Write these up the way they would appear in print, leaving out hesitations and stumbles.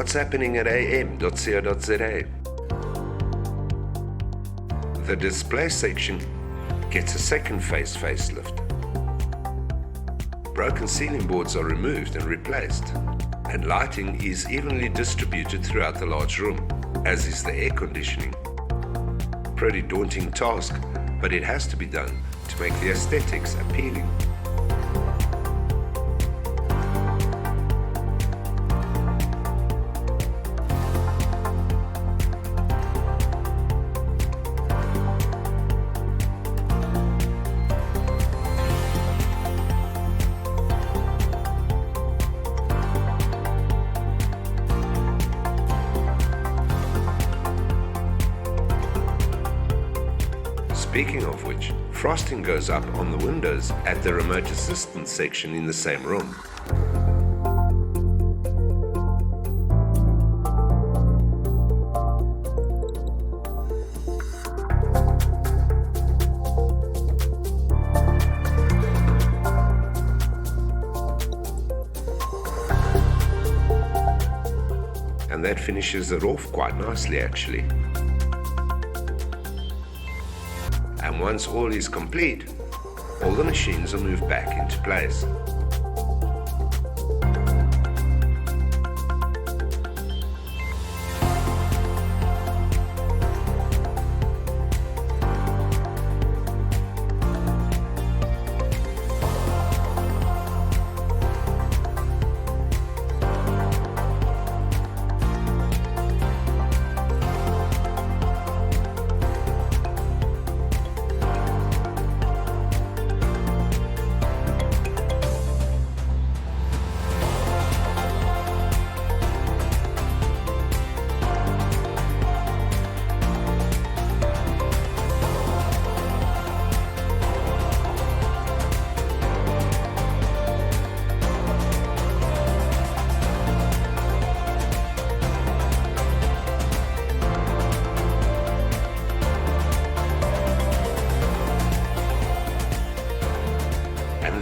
What's happening at AM.CO.za? The display section gets a second phase facelift. Broken ceiling boards are removed and replaced, and lighting is evenly distributed throughout the large room, as is the air conditioning. Pretty daunting task, but it has to be done to make the aesthetics appealing. Speaking of which, frosting goes up on the windows at the remote assistance section in the same room. And that finishes it off quite nicely, actually. And once all is complete, all the machines are moved back into place.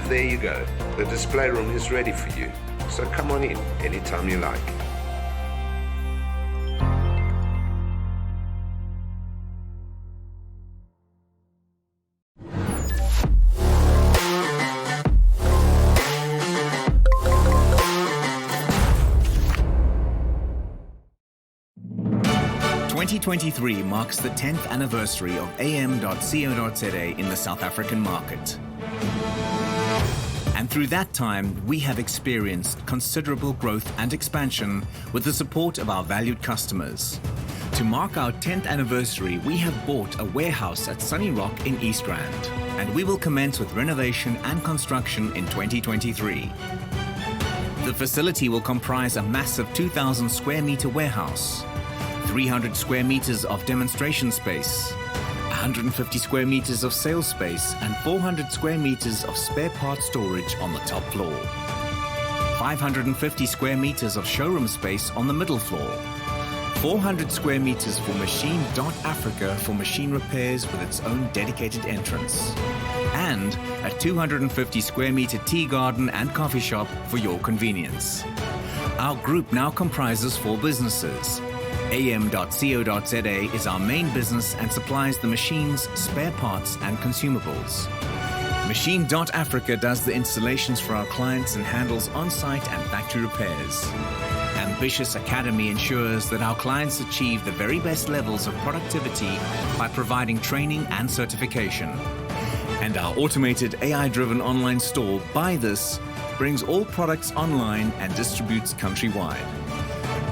There you go, the display room is ready for you, so come on in anytime you like. "2023 marks the 10th anniversary of AM.CO.za in the South African market. And through that time, we have experienced considerable growth and expansion with the support of our valued customers. To mark our 10th anniversary, we have bought a warehouse at Sunnyrock in East Rand, and we will commence with renovation and construction in 2023. The facility will comprise a massive 2,000 square meter warehouse, 300 square meters of demonstration space, 150 square meters of sales space, and 400 square meters of spare part storage on the top floor. 550 square meters of showroom space on the middle floor. 400 square meters for Machine.Africa for machine repairs with its own dedicated entrance. And a 250 square meter tea garden and coffee shop for your convenience. Our group now comprises 4 businesses. AM.CO.za is our main business and supplies the machines, spare parts and consumables. Machine.Africa does the installations for our clients and handles on-site and factory repairs. Ambitious Academy ensures that our clients achieve the very best levels of productivity by providing training and certification. And our automated AI-driven online store, Buy This, brings all products online and distributes countrywide.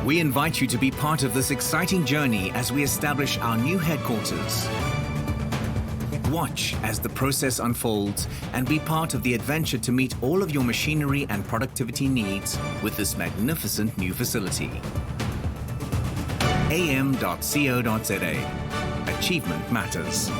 We invite you to be part of this exciting journey as we establish our new headquarters. Watch as the process unfolds and be part of the adventure to meet all of your machinery and productivity needs with this magnificent new facility. AM.CO.za. Achievement matters.